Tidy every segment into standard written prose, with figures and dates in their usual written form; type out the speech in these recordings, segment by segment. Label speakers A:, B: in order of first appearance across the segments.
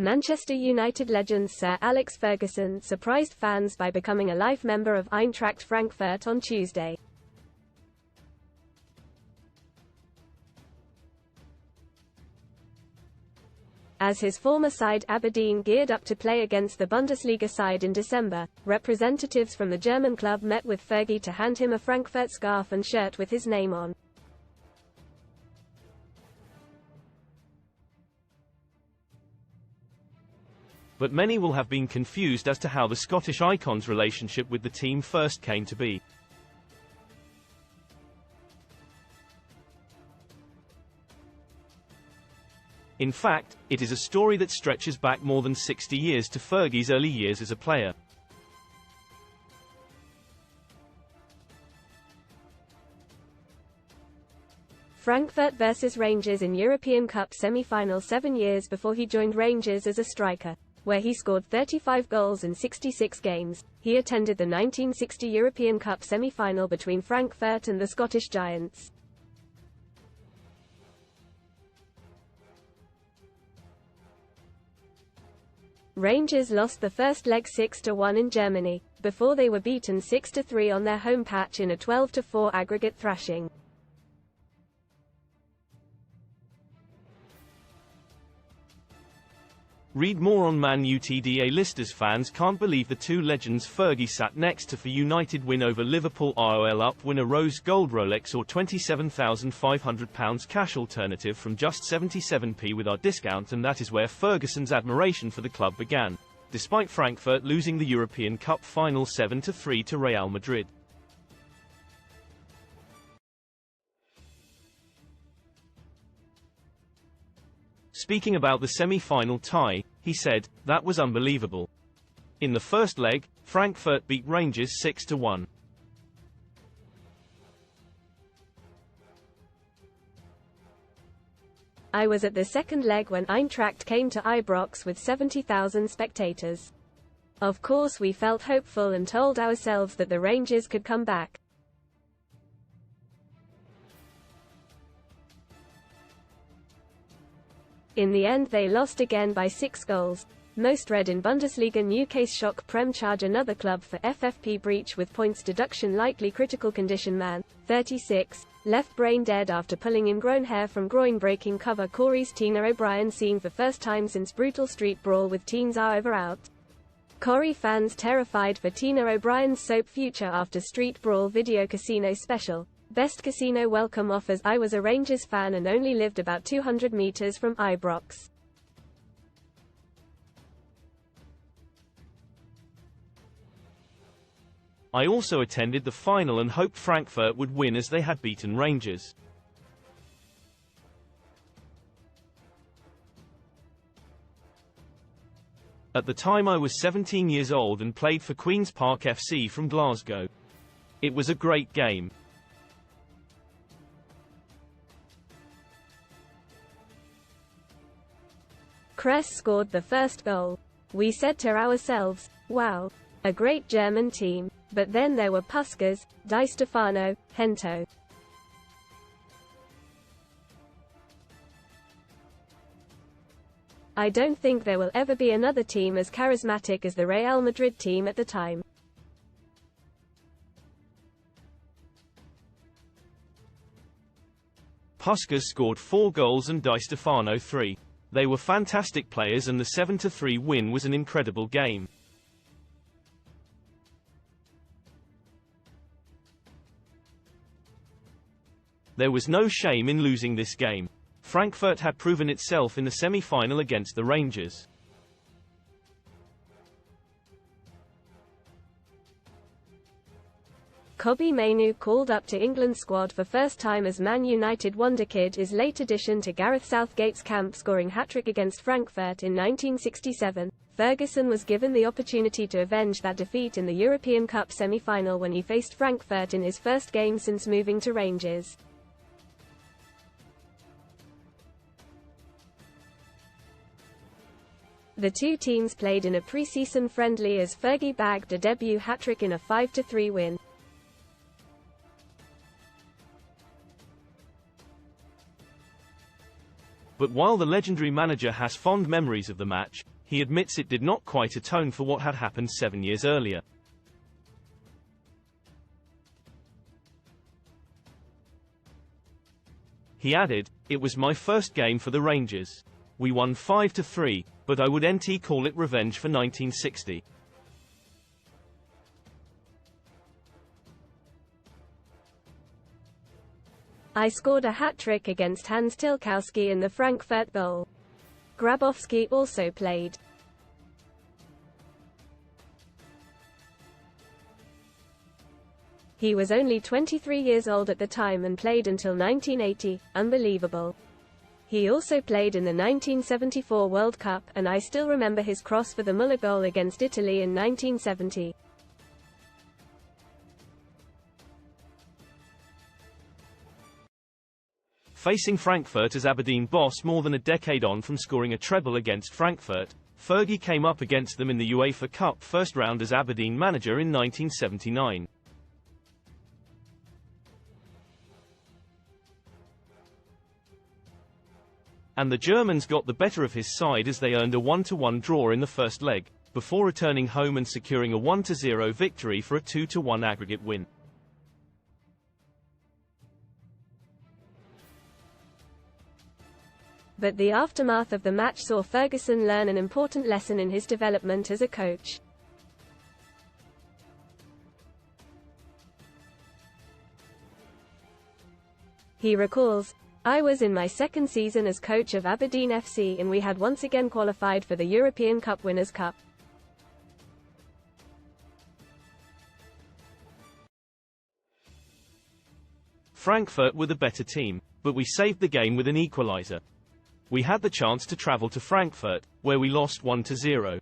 A: Manchester United legend Sir Alex Ferguson surprised fans by becoming a life member of Eintracht Frankfurt on Tuesday. As his former side Aberdeen geared up to play against the Bundesliga side in December, representatives from the German club met with Fergie to hand him a Frankfurt scarf and shirt with his name on.
B: But many will have been confused as to how the Scottish icon's relationship with the team first came to be. In fact, it is a story that stretches back more than 60 years to Fergie's early years as a player.
A: Frankfurt vs Rangers in European Cup semi-final 7 years before he joined Rangers as a striker, where he scored 35 goals in 66 games. He attended the 1960 European Cup semi-final between Frankfurt and the Scottish Giants. Rangers lost the first leg 6-1 in Germany, before they were beaten 6-3 on their home patch in a 12-4 aggregate thrashing.
B: Read more on Man U. TDA listers. Fans can't believe the two legends Fergie sat next to for United win over Liverpool. ROL up win a rose gold Rolex or £27,500 cash alternative from just 77p with our discount, and that is where Ferguson's admiration for the club began, despite Frankfurt losing the European Cup final 7-3 to Real Madrid. Speaking about the semi-final tie, he said, "That was unbelievable. In the first leg, Frankfurt beat Rangers 6-1.
A: I was at the second leg when Eintracht came to Ibrox with 70,000 spectators. Of course we felt hopeful and told ourselves that the Rangers could come back. In the end they lost again by 6 goals. Most read in Bundesliga Newcastle shock Prem charge another club for FFP breach with points deduction. Likely critical condition man, 36, left brain dead after pulling ingrown hair from groin breaking cover. Corey's Tina O'Brien seen for first time since brutal street brawl with teens are over out. Corey fans terrified for Tina O'Brien's soap future after street brawl video. Casino special. Best casino welcome offers. I was a Rangers fan and only lived about 200 meters from Ibrox.
B: I also attended the final and hoped Frankfurt would win as they had beaten Rangers. At the time I was 17 years old and played for Queen's Park FC from Glasgow. It was a great game.
A: Kress scored the first goal. We said to ourselves, wow, a great German team. But then there were Puskas, Di Stefano, Hento. I don't think there will ever be another team as charismatic as the Real Madrid team at the time.
B: Puskas scored 4 goals and Di Stefano 3. They were fantastic players and the 7-3 win was an incredible game. There was no shame in losing this game. Frankfurt had proven itself in the semi-final against the Rangers.
A: Kobbie Mainoo called up to England squad for first time as Man United wonderkid is late addition to Gareth Southgate's camp, scoring hat-trick against Frankfurt in 1967. Ferguson was given the opportunity to avenge that defeat in the European Cup semi-final when he faced Frankfurt in his first game since moving to Rangers. The two teams played in a pre-season friendly as Fergie bagged a debut hat-trick in a 5-3 win.
B: But while the legendary manager has fond memories of the match, he admits it did not quite atone for what had happened 7 years earlier. He added, "It was my first game for the Rangers. We won 5-3, but I would call it revenge for 1960.
A: I scored a hat-trick against Hans Tilkowski in the Frankfurt goal. Grabowski also played. He was only 23 years old at the time and played until 1980. Unbelievable. He also played in the 1974 World Cup, and I still remember his cross for the Muller goal against Italy in 1970.
B: Facing Frankfurt as Aberdeen boss more than a decade on from scoring a treble against Frankfurt, Fergie came up against them in the UEFA Cup first round as Aberdeen manager in 1979. And the Germans got the better of his side as they earned a 1-1 draw in the first leg, before returning home and securing a 1-0 victory for a 2-1 aggregate win.
A: But the aftermath of the match saw Ferguson learn an important lesson in his development as a coach. He recalls, "I was in my second season as coach of Aberdeen FC and we had once again qualified for the European Cup Winners' Cup.
B: Frankfurt were the better team, but we saved the game with an equaliser. We had the chance to travel to Frankfurt, where we lost 1-0.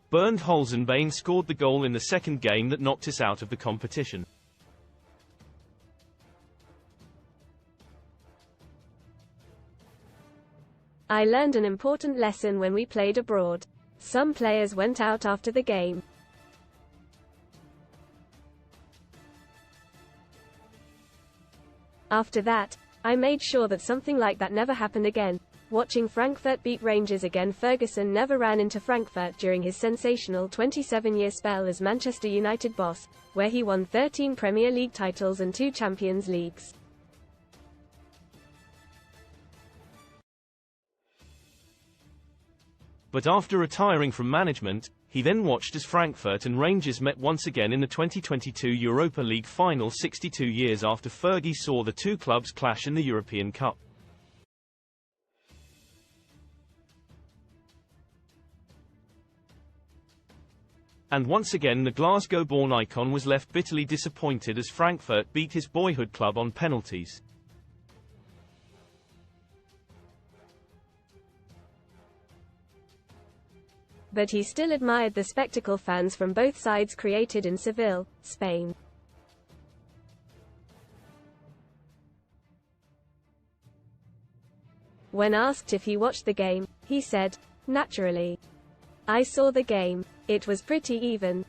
B: Bernd Holzenbein scored the goal in the second game that knocked us out of the competition.
A: I learned an important lesson when we played abroad. Some players went out after the game. After that, I made sure that something like that never happened again. Watching Frankfurt beat Rangers again. Ferguson never ran into Frankfurt during his sensational 27-year spell as Manchester United boss, where he won 13 Premier League titles and 2 Champions Leagues.
B: But after retiring from management, he then watched as Frankfurt and Rangers met once again in the 2022 Europa League final 62 years after Fergie saw the two clubs clash in the European Cup. And once again the Glasgow-born icon was left bitterly disappointed as Frankfurt beat his boyhood club on penalties.
A: But he still admired the spectacle fans from both sides created in Seville, Spain. When asked if he watched the game, he said, "Naturally. I saw the game. It was pretty even."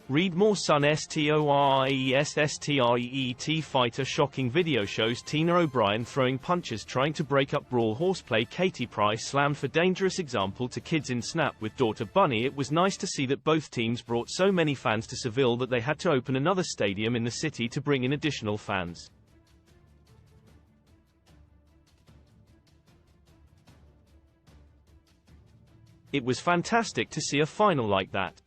B: Read more Sun STORIESSTREET fighter shocking video shows Tina O'Brien throwing punches trying to break up brawl horseplay. Katie Price slammed for dangerous example to kids in Snap with daughter Bunny. It was nice to see that both teams brought so many fans to Seville that they had to open another stadium in the city to bring in additional fans. It was fantastic to see a final like that.